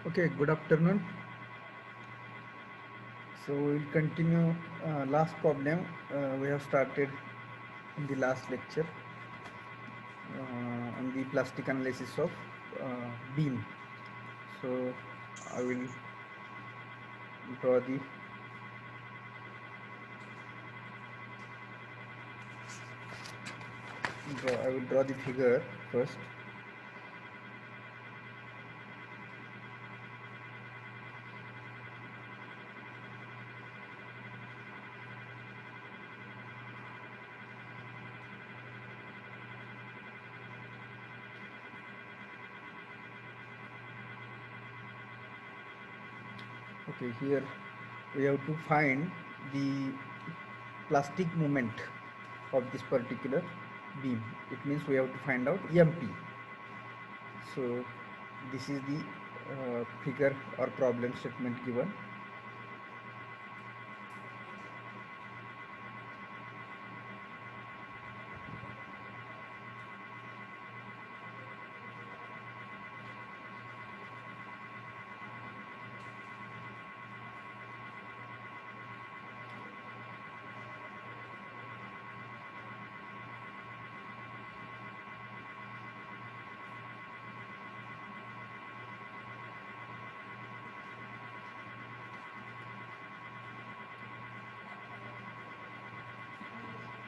Okay, good afternoon. So we'll continue last problem we have started in the last lecture on the plastic analysis of beam. So I will draw the I will draw the figure first. Okay, here we have to find the plastic moment of this particular beam. It means we have to find out MP. So this is the figure or problem statement given.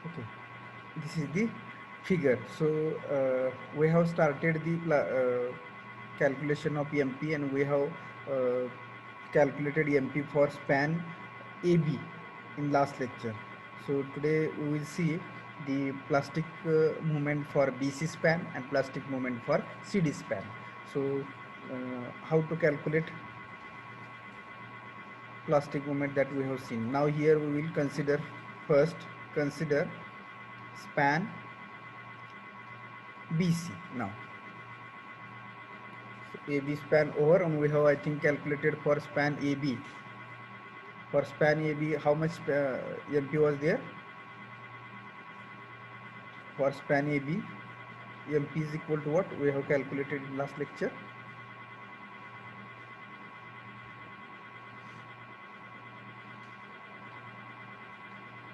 Okay, this is the figure. So we have started the calculation of MP, and we have uh, calculated MP for span AB in last lecture. So today we will see the plastic movement for BC span and plastic movement for CD span. So how to calculate plastic movement that we have seen. Now here we will consider first consider span BC now. So AB span over, and we have I think calculated for span AB. For span AB, how much MP was there? For span AB, MP is equal to what? We have calculated in last lecture.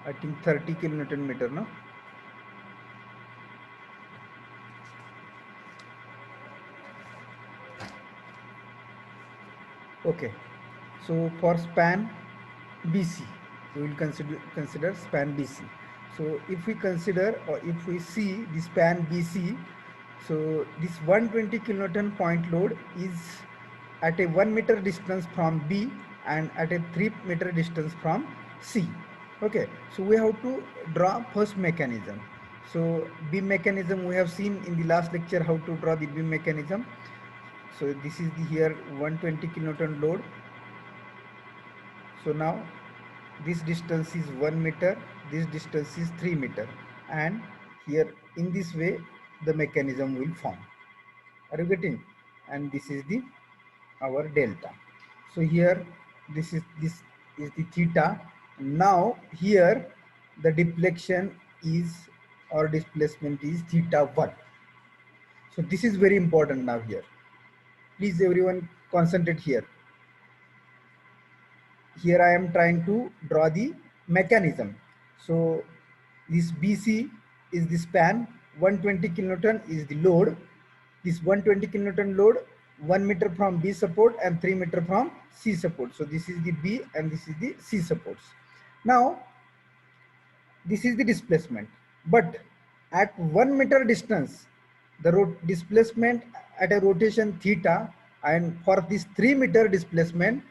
I think 30 kilonewton meter, no? Okay. So for span BC, we will consider span BC. So if we consider, or if we see the span BC, so this 120 kilonewton point load is at a 1 meter distance from B and at a 3 meter distance from C. Okay, so we have to draw first mechanism. So beam mechanism we have seen in the last lecture how to draw the beam mechanism. So this is the here 120 kilonewton load. So now this distance is 1 meter, this distance is 3 meter, and here in this way the mechanism will form. Are you getting? And this is the our delta. So here this is the theta. Now here the deflection is or displacement is theta 1. So this is very important now here. Please everyone concentrate here. Here I am trying to draw the mechanism. So this BC is the span, 120 kilonewton is the load. This 120 kilonewton load, 1 meter from B support and 3 meter from C support. So this is the B and this is the C supports. Now this is the displacement, but at 1 meter distance the displacement at a rotation theta, and for this 3 meter displacement,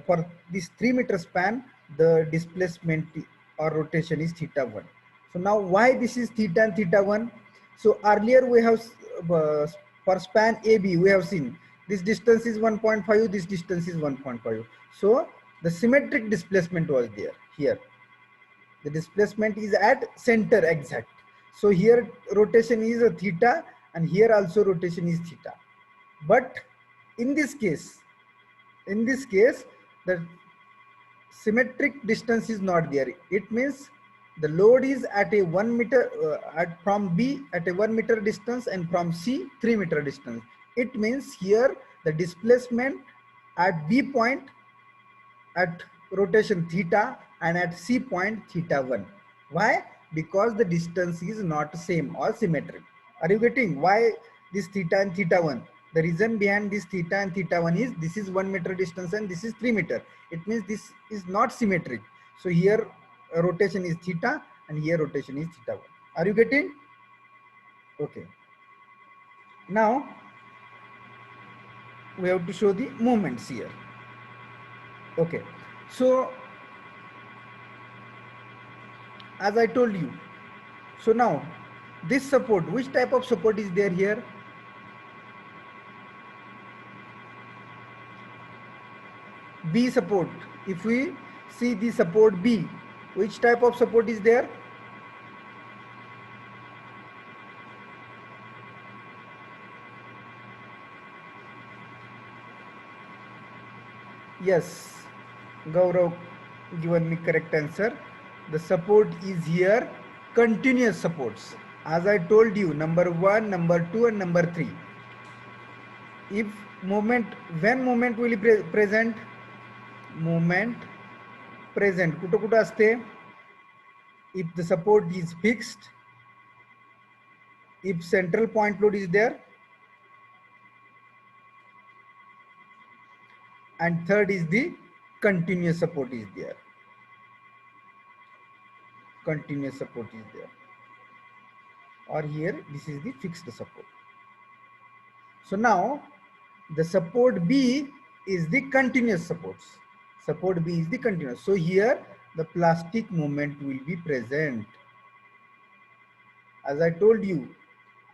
for this 3 meter span the displacement or rotation is theta 1. So now why this is theta and theta 1? So earlier we have for span AB we have seen this distance is 1.5, this distance is 1.5. So the symmetric displacement was there here. The displacement is at center exact. So here rotation is a theta and here also rotation is theta. But in this case, the symmetric distance is not there. It means the load is at a 1 meter from B at a 1 meter distance and from C 3 meter distance. It means here the displacement at B point at rotation theta and at C point theta 1. Why? Because the distance is not same or symmetric. Are you getting why this theta and theta 1? The reason behind this theta and theta 1 is this is 1 meter distance and this is 3 meter. It means this is not symmetric. So here rotation is theta and here rotation is theta 1. Are you getting? Okay. Now we have to show the movements here. Okay. So as I told you, so now this support, which type of support is there here? B support. If we see the support B, which type of support is there? Yes, Gaurav given me correct answer. The support is here continuous supports. As I told you, number 1, number 2 and number 3. If moment, when moment will be present? Moment present. कुठं कुठं असते? If the support is fixed, if central point load is there, and third is the continuous support is there. Continuous support is there. Or here this is the fixed support. So now the support B is the continuous supports. Support B is the continuous. So here the plastic moment will be present. As I told you,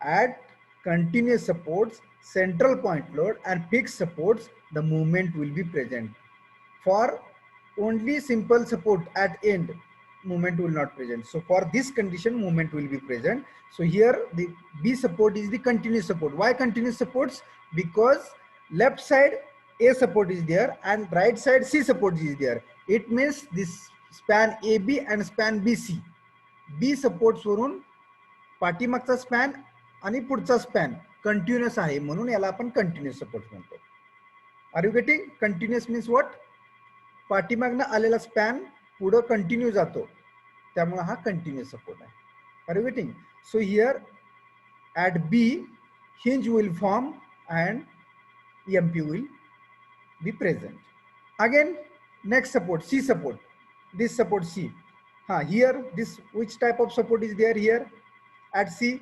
at continuous supports, central point load and fixed supports, the movement will be present. For only simple support at end, movement will not present. So for this condition, movement will be present. So here the B support is the continuous support. Why continuous supports? Because left side A support is there and right side C support is there. It means this span AB and span BC. B supports वरून पाठीमागचा span आणि पुढचा span continuous आहे म्हणून याला आपण continuous support म्हणतो. Are you getting? Continuous means what? पाठीमागनं आलेला स्पॅन पुढं कंटिन्यू जातो त्यामुळे हा कंटिन्युअस सपोर्ट आहे. Are you getting? So here at B hinge will form and MP will be present. Again next support C support. This support C. Here this which type of support is there here at C?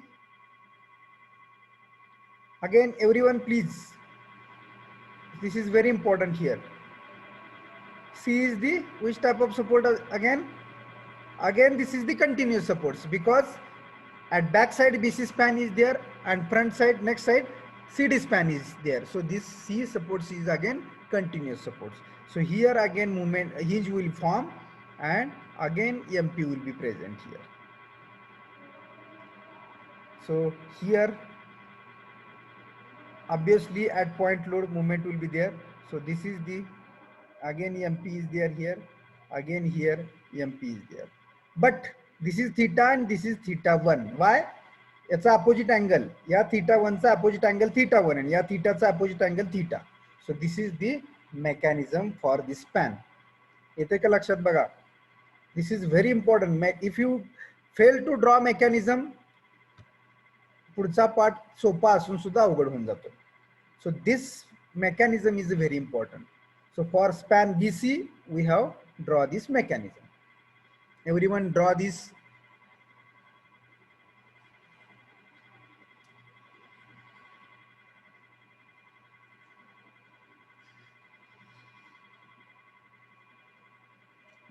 Again everyone please, this is very important here. C is the which type of support again? Again this is the continuous supports because at back side BC span is there and front side next side CD span is there. So this C supports is again continuous supports. So here again movement hinge will form and again MP will be present here. So here obviously at point load movement will be there. So this is the again MP is there here, again here MP is there. But this is theta and this is theta 1. Why? याचा opposite angle या theta 1 चा opposite angle theta 1 आणि या थीटाचा opposite angle theta. So this is the mechanism for this span. येते का लक्षात? बघा, this is very important. If you fail to draw mechanism पुढचा पार्ट सोपा असून सुद्धा अवघड होऊन जातो. So this mechanism is very important. So for span BC we have draw this mechanism. Everyone draw this.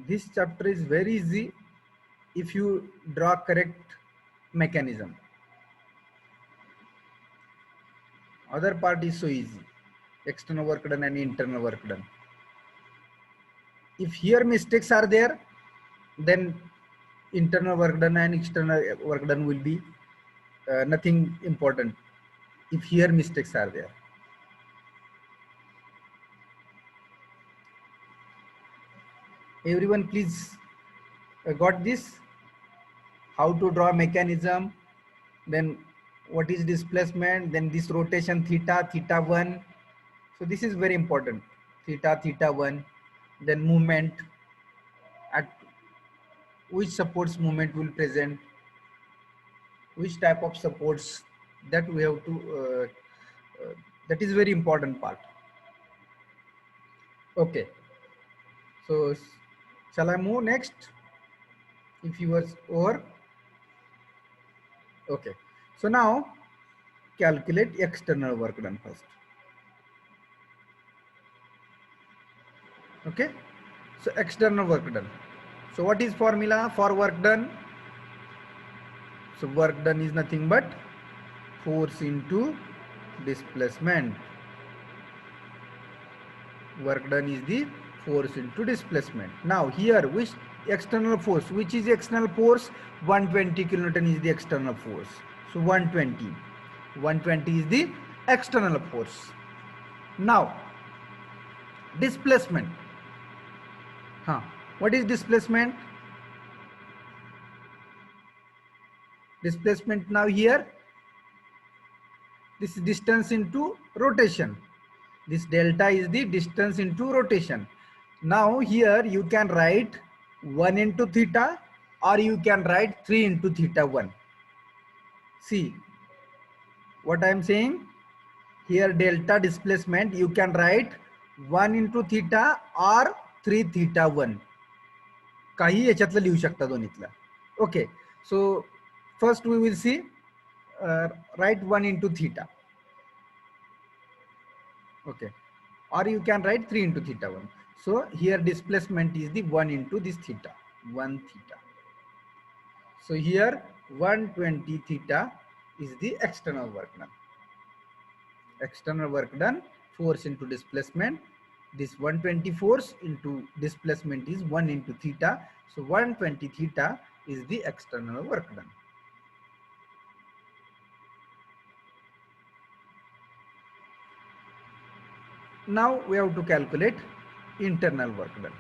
This chapter is very easy if you draw correct mechanism. Other part is so easy. External work done and internal work done. If here mistakes are there, then internal work done and external work done will be nothing important if here mistakes are there. Everyone please got this? How to draw mechanism, then what is displacement, then this rotation theta, theta 1. So this is very important. Theta, theta 1, then movement, at which supports movement will present, which type of supports, that we have to, that is very important part. Okay, so shall I move next? If you was over. Okay, so now calculate external work done first. Okay, so external work done. So what is formula for work done? So work done is nothing but force into displacement. Work done is the force into displacement. Now here, which external force, which is external force? 120 kilonewton is the external force. So 120 is the external force. Now displacement. What is displacement? Displacement, now here, this distance into rotation. This delta is the distance into rotation. Now here you can write 1 into theta, or you can write 3 into theta 1. See what I am saying? Here delta displacement, you can write 1 into theta or 3 theta 1. काही याच्यातलं लिहू शकता दोन्हीतला. Okay, so first we will see, write 1 into theta. Okay, or you can write 3 into theta 1. So here displacement is the 1 into this theta, 1 theta. So here 120 theta is the external work done. External work done, force into displacement. This 120 force into displacement is 1 into theta. So 120 theta is the external work done. Now we have to calculate internal work done.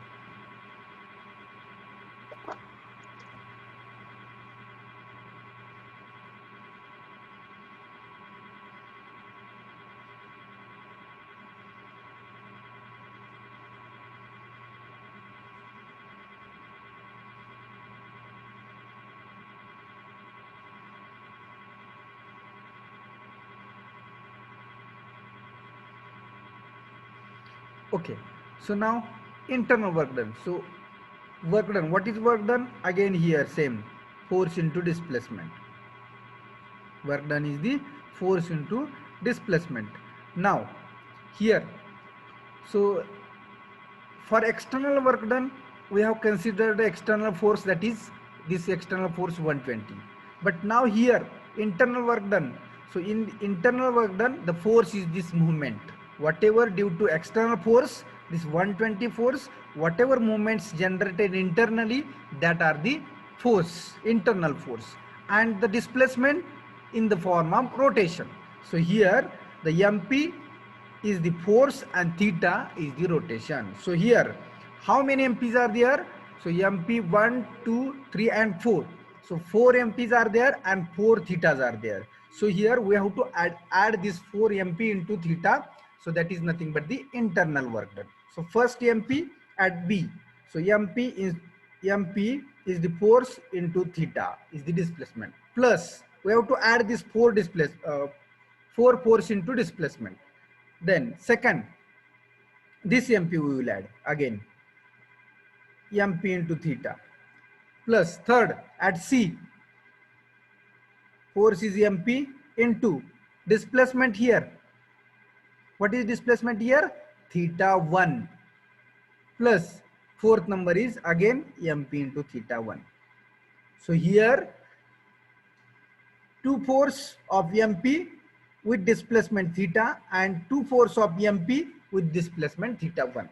Okay, so now internal work done. So work done, what is work done? Again here same, force into displacement. Work done is the force into displacement. Now here, so for external work done, we have considered the external force, that is this external force 120. But now here internal work done. So in internal work done, the force is this movement. Whatever due to external force, this 120 force, whatever movements generated internally, that are the force, internal force. And the displacement in the form of rotation. So here the MP is the force and theta is the rotation. So here how many MPs are there? So MP 1, 2, 3 and 4. So 4 MPs are there and 4 thetas are there. So here we have to add this 4 MP into theta. So that is nothing but the internal work done. So first MP at B. So MP is the force into theta is the displacement. Plus we have to add this 4 force into displacement. Then second, this MP we will add again, MP into theta. Plus third, at C, force is MP into displacement here. What is displacement here? Theta 1. Plus fourth number is again MP into theta 1. So here 2 force of MP with displacement theta and 2 force of MP with displacement theta 1.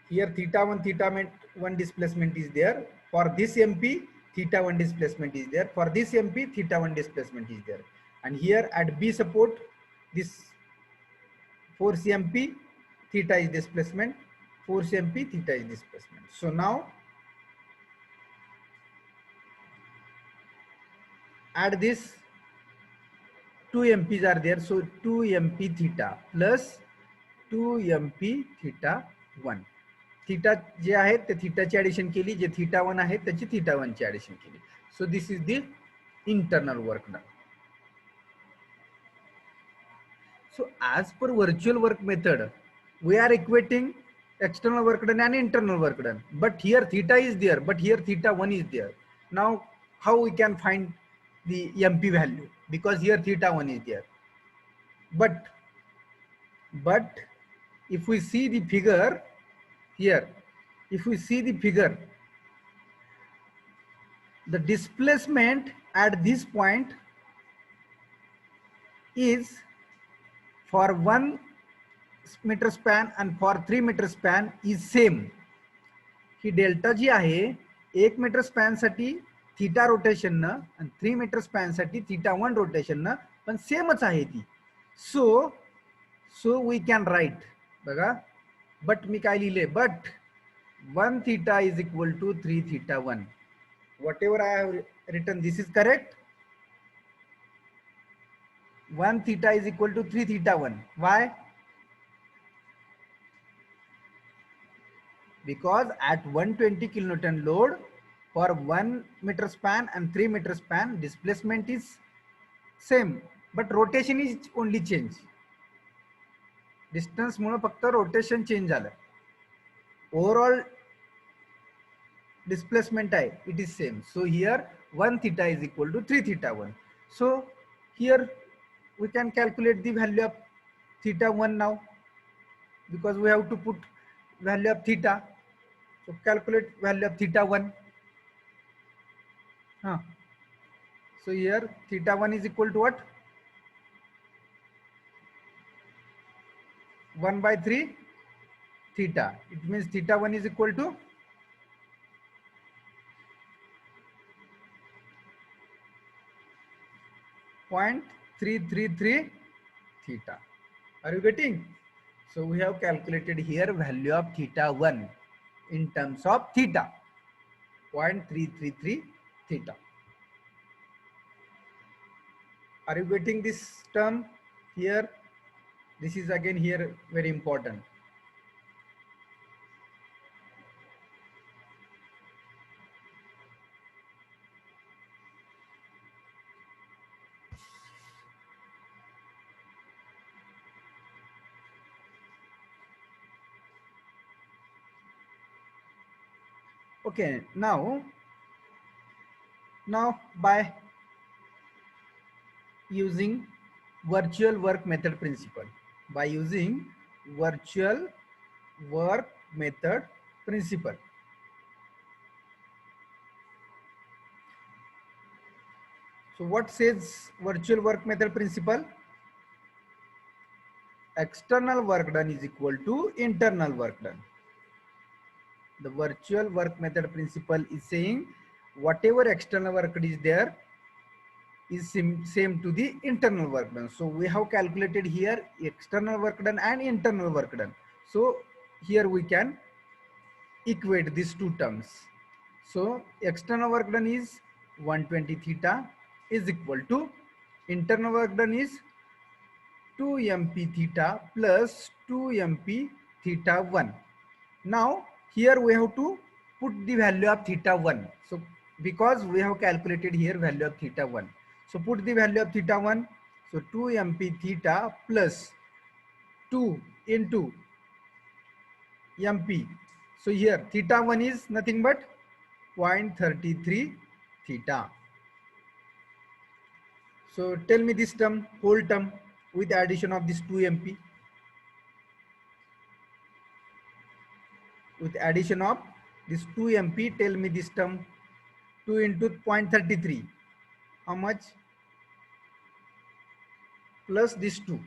Here theta 1 displacement is there. For this MP, theta 1 displacement is there. For this MP, theta 1 displacement is there. And here at B support, this force MP, theta is displacement. Force MP, theta is displacement. So now add this two MPs are there, so 2 MP theta plus 2 MP theta 1. Theta जे आहे ते थीटाची addition केली, जे theta 1 आहे त्याची theta 1 ची addition केली. सो this is the internal work done. So as per virtual work method, we are equating external work done and internal work done. But here theta is there, but here theta 1 is there. Now how we can find the MP value? Because here theta 1 is there. But if we see the figure here, if we see the figure, the displacement at this point is for 1 meter span and for 3 meter span is same. He delta G आहे 1 metre span साठी theta रोटेशननं आणि 3 metre span साठी theta 1 रोटेशननं पण सेमच आहे ती. So we can write बघा, but मी काय लिहिले, but 1 theta is equal to 3 theta 1. Whatever I have written, this is correct. 1 theta is equal to 3 theta 1. Why? Because at 120 kilonewton load for 1 meter span and 3 meter span, displacement is same, but rotation is only change. Distance मुळे फक्त rotation change झालं. Overall displacement आहे, it is same. So here 1 theta is equal to 3 theta 1. So here we can calculate the value of theta 1 now, because we have to put value of theta. So calculate value of theta 1. So here theta 1 is equal to what? 1 by 3 theta. It means theta 1 is equal to 0.333 theta. Are you getting? So we have calculated here value of theta 1 in terms of theta, 0.333 theta. Are you getting this term here? This is again here very important. Okay, now by using virtual work method principle, by using virtual work method principle, so what says virtual work method principle? External work done is equal to internal work done. The virtual work method principle is saying whatever external work is there is same to the internal work done. So we have calculated here external work done and internal work done. So here we can equate these two terms. So external work done is 120 theta is equal to internal work done is 2 MP theta plus 2 MP theta 1. Now here we have to put the value of theta 1. So because we have calculated here value of theta 1. So put the value of theta 1. So 2 MP theta plus 2 into MP. So here theta 1 is nothing but 0.33 theta. So tell me this term, whole term with the addition of this 2 MP. With addition of this 2 MP, tell me this term. 2 into 0.33. How much? Plus this 2.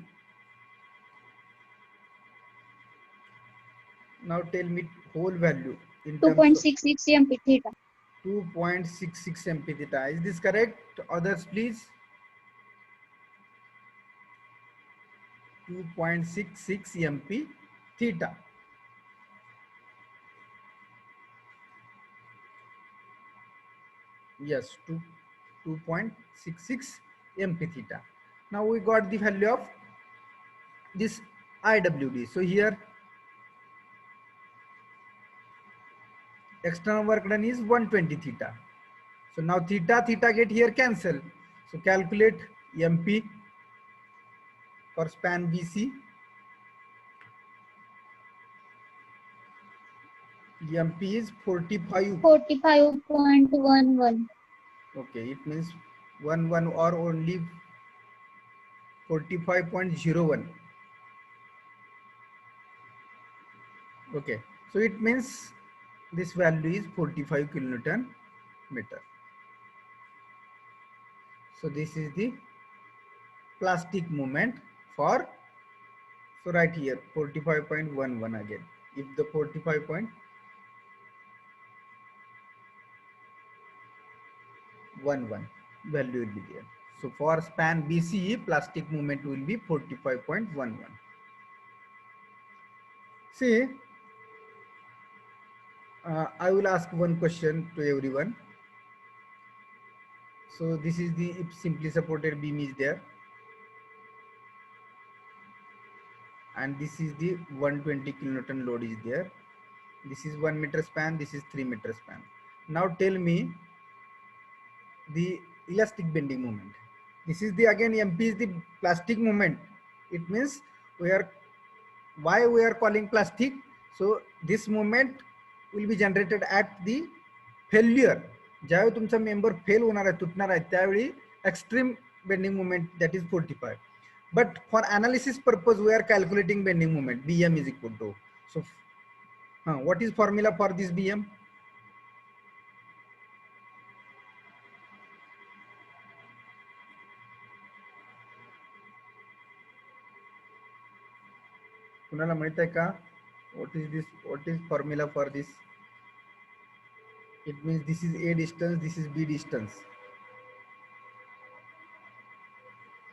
Now tell me whole value in 2.66 MP theta. 2.66 MP theta. Is this correct? Others please. 2.66 MP theta. Yes, 2.66 MP theta. Now we got the value of this IWD. So here external work done is 120 theta. So now theta get here cancel. So calculate MP for span BC. MP is 45. 45.11. Okay, it means 11 or only 45.01. Okay, so it means this value is 45 kilonewton meter. So this is the plastic moment for, so right here 45.11 again. If the 45.11 value will be there. So for span BCE, plastic moment will be 45.11. See, I will ask one question to everyone. So this is the, if simply supported beam is there, and this is the 120 kilonewton load is there. This is 1 meter span, this is 3 meter span. Now tell me the elastic bending moment. This is the, again MP is the plastic moment. It means we are, why we are calling plastic? So this moment will be generated at the failure. ज्यावेळी तुमचा member fail होणार आहे, तुटणार आहे, त्यावेळी extreme bending moment that is 45. But for analysis purpose we are calculating bending moment. BM is equal to, so what is formula for this BM? कुणाला माहित आहे का? What is this? What is formula for this? It means this is A distance, this is B distance.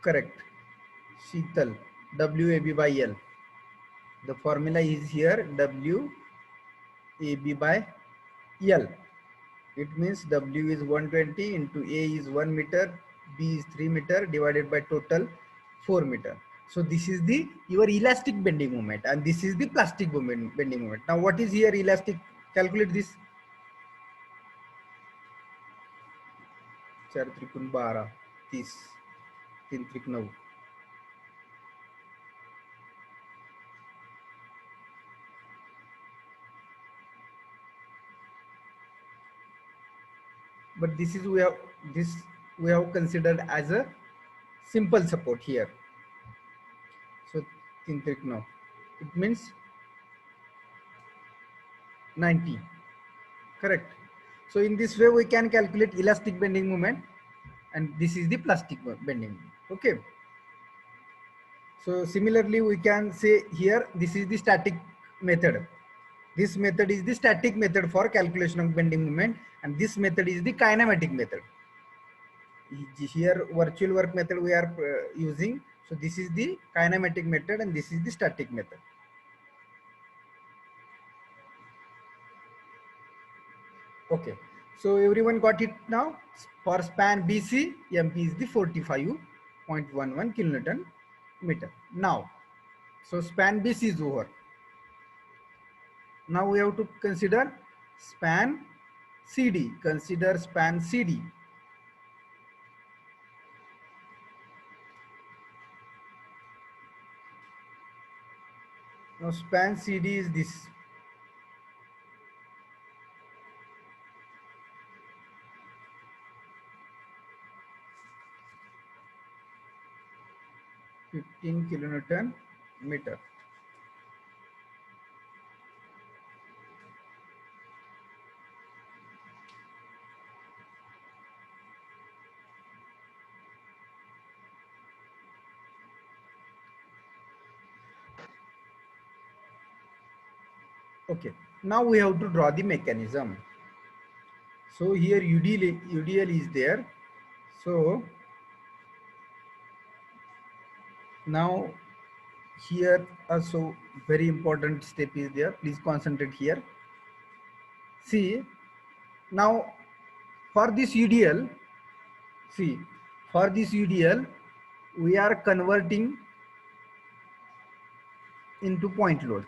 Correct. Sheetal, WAB by L. The formula is here WAB by L. It means W is 120 into A is 1 meter, B is 3 meter divided by total 4 meter. So this is the your elastic bending moment, and this is the plastic bending moment. Now what is here elastic? Calculate this. 4 त्रिकोण 12, 30, 3 त्रिक 9. But this is we have considered as a simple support here. So 3 त्रिक 9. It means 90. Correct. So in this way we can calculate elastic bending moment, and this is the plastic bending moment. Okay. So similarly we can say here this is the static method. This method is the static method for calculation of bending moment, and this method is the kinematic method. Here virtual work method we are using. So this is the kinematic method and this is the static method. Okay, so everyone got it now. For span BC, MP is the 45.11 kilonewton meter. Now, so span BC is over. Now we have to consider span CD. Consider span CD. Now span CD is this. (15 kilonewton meter). Okay, now we have to draw the mechanism. So here UDL is there. So now here also very important step is there. Please concentrate here. See, now for this UDL, see, for this UDL we are converting into point load.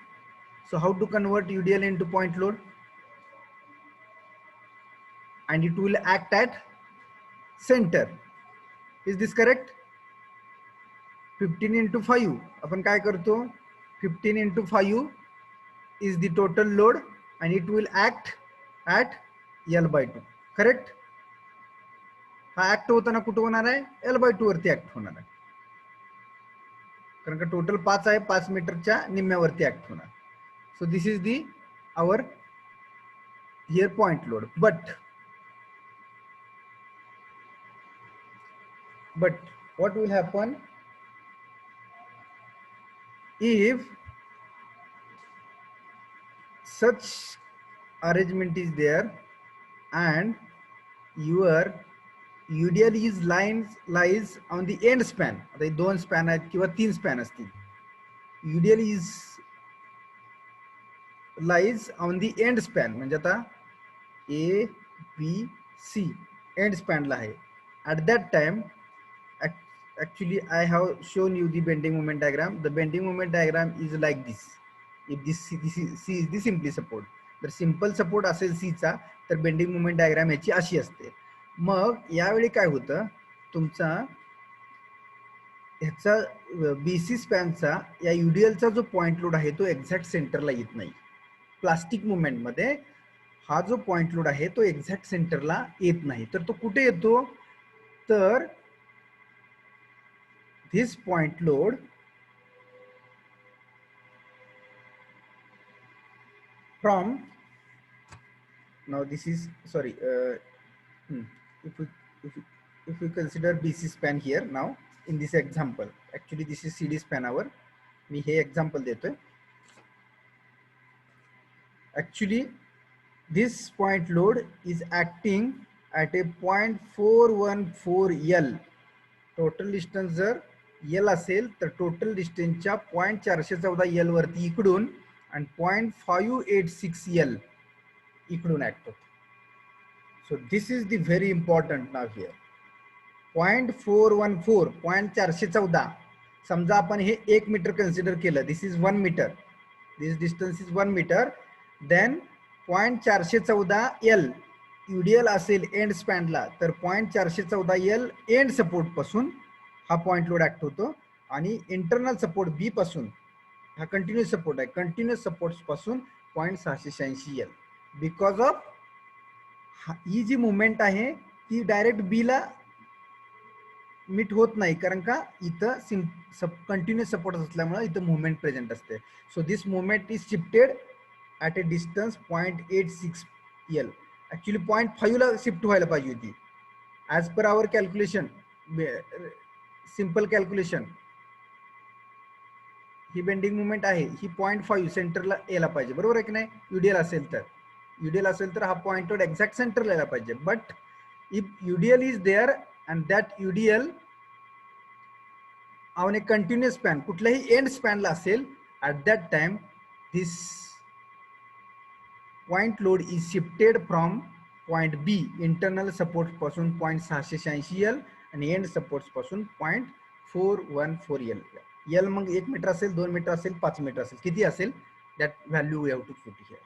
So how to convert UDL into point load? And it will act at center. Is this correct? 15 into 5 आपण काय करतो, 15 into 5 is the total load and it will act at L/2. correct? हा act होताना कुठे होणार आहे, L/2 वरती act होणार आहे, कारण का टोटल 5 आहे, 5 मीटरच्या निम्म्यावरती ऍक्ट होणार. So this is the our here point load. But what will happen if such arrangement is there and your UDL is lies on the end span. आता हे 2 स्पॅन आहेत किंवा 3 स्पॅन असतील. UDL is lies on the end span, म्हणजे आता A B C end span ला आहे. At that time, actually I have shown you the bending moment diagram. The bending moment diagram is like this. If this C is the simply support, जर simple support असेल C चा तर bending moment diagram याची अशी असते. मग यावेळी काय होतं, तुमचा ह्याचा BC स्पॅनचा या UDLचा जो पॉइंट लोड आहे तो एक्झॅक्ट सेंटरला येत नाही. प्लास्टिक मुवमेंट मध्ये हा जो पॉइंट लोड आहे तो एक्झॅक्ट सेंटरला येत नाही. तर तो कुठे येतो, तर this point load from, now this is sorry, if we consider BC span here now in this example, actually this is CD span our, मी हे example देतोय. Actually this point load is acting at a 0.414 L. Total distance जर L असेल तर total डिस्टन्सच्या 0.414 L वरती इकडून आणि 0.586 L इकडून ऍक्ट होतो. So this is the very important now here. 0.414 0.414, समजा आपण हे 1 मीटर कन्सिडर केलं, this is 1 metre, this distance is 1 metre, then 0.414 L UDL असेल एंड स्पॅनला तर 0.414 L एंड सपोर्ट पासून हा पॉइंट लोड ऍक्ट होतो आणि इंटरनल सपोर्ट बी पासून, हा कंटिन्युअस सपोर्ट आहे, कंटिन्युअस सपोर्ट पासून 0.686 L. बिकॉज ऑफ ही जी मुवमेंट आहे ती डायरेक्ट बी ला मीट होत नाही, कारण का इथं कंटिन्युअस सपोर्ट असल्यामुळे इथं मुवमेंट प्रेझेंट असते. So this movement is shifted at a distance 0.86 L. Actually 0.5 ला शिफ्ट व्हायला पाहिजे होती as per our calculation, simple calculation. ही बेंडिंग मुवमेंट आहे, ही 0.5 सेंटरला यायला पाहिजे, बरोबर आहे की नाही. UDL असेल तर, UDL असेल तर हा पॉइंट लोड एक्झॅक्ट सेंटरला यायला पाहिजे. But if UDL is there and that UDL on a continuous span, कुठल्याही एंड स्पॅनला असेल, at that time this point load is shifted from point B internal support पासून 0.686 L आणि एंड सपोर्ट पासून 0.414 L. L मग 1 metre असेल, 2 metre असेल, 5 metre असेल, किती असेल that value we have to put here.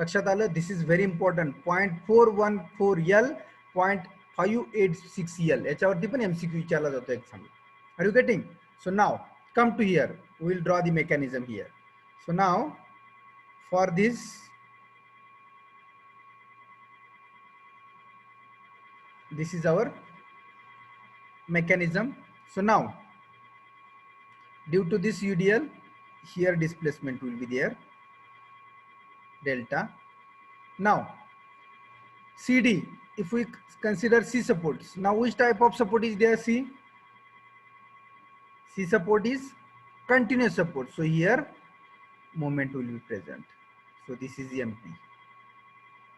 लक्षात आलं. This is very important. 0.414 L 0.586 L याच्यावरती पण MCQ विचारला जातो exam. Are you getting? So now come to here, we will draw the mechanism here. So now for this, this is our mechanism. So now due to this UDL, here displacement will be there, delta. Now CD, if we consider C supports, now which type of support is there? C support is continuous support, so here moment will be present. So this is MP.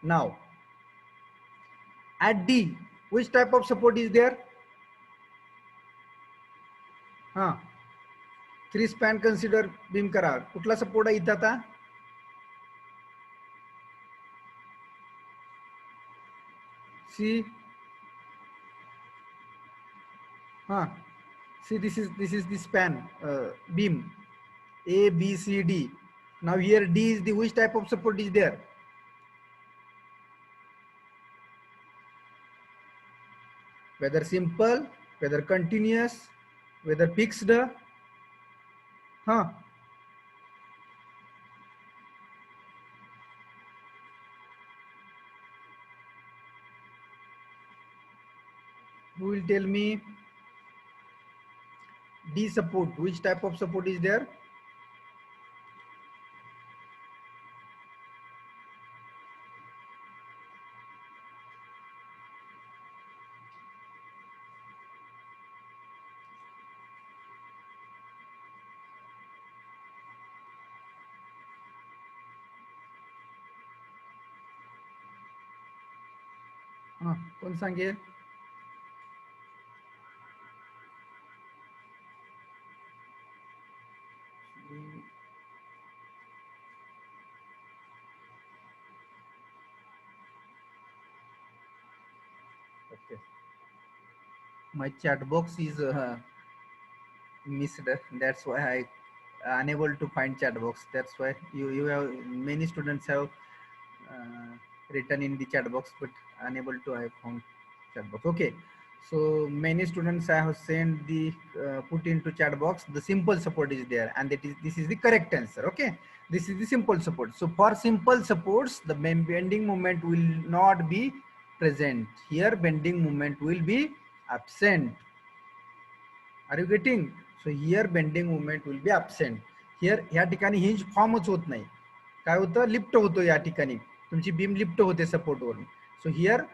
Now at D, which type of support is there? 3 span consider beam करा, कुठला support आहे इथं आता? सी, See, this is the span beam A, B, C, D. Now here D is the which type of support is there? Whether simple, whether continuous, whether fixed, huh? Who will tell me D support, which type of support is there? कौन सांगे? Okay. My chat box is missed. That's why I unable to find chat box. That's why you have many students have written in the chat box, but unable to I found chat box. Okay, so many students have sent the put into chat box. The simple support is there, and this is the correct answer. Okay, this is the simple support. So for simple supports, the bending moment will not be present. Here, bending moment will be absent. Are you getting? So here bending movement will be absent. Here या ठिकाणी hinge फॉर्मच होत नाही. काय होतं? Lift होतो या ठिकाणी. तुमची बीम लिफ्ट होते सपोर्ट वरून. So here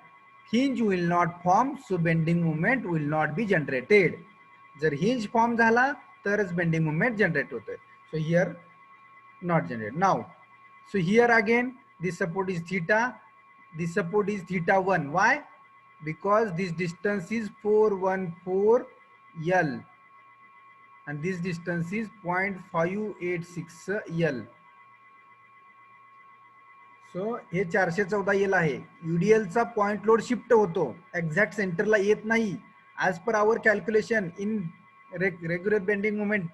hinge will not form, so bending movement will not be generated. जर hinge form झाला तरच bending movement generate होतोय. So here not generated. Now, so here again this support is theta. This support is theta 1. Why? Because this distance is 414 L. And this distance is 0.586 L. So हे 414 L आहे. UDL चा point load shift होतो, exact सेंटरला येत नाही. As per our calculation in regular bending moment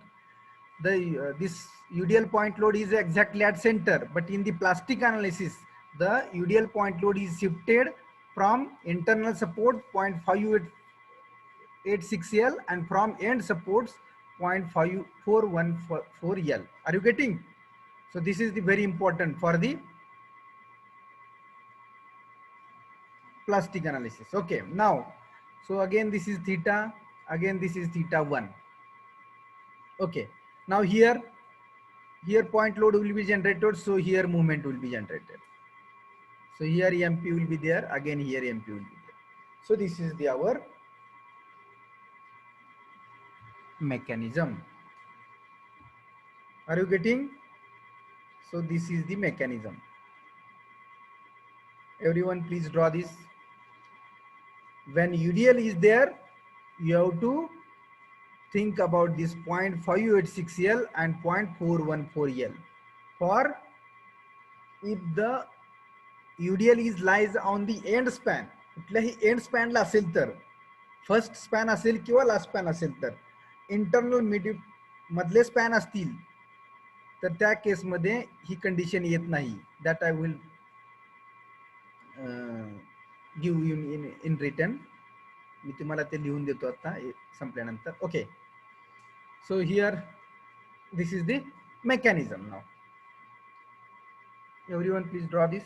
this UDL point load is exactly at center, but in the plastic analysis the UDL point load is shifted from internal support 0.586 L and from end supports 0.5414 L. Are you getting? So this is the very important for the plastic analysis. Okay, now, so again this is theta, again this is theta 1. Okay, now here point load will be generated, so here movement will be generated. So here MP will be there, again here MP will be there. So this is the our mechanism. Are you getting? So this is the mechanism. Everyone please draw this. When UDL is there, you have to think about this 0.586 L and 0.414 L. For if the UDL is lies on the end span, कुठल्याही end span ला असेल तर, first span असेल किंवा last span असेल तर, internal mid मधले span असतील तर त्या केसमध्ये ही कंडिशन येत नाही. That I will give you in return. मी तुम्हाला ते लिहून देतो आता संपल्यानंतर. Okay, so here this is the mechanism. Now everyone please draw this.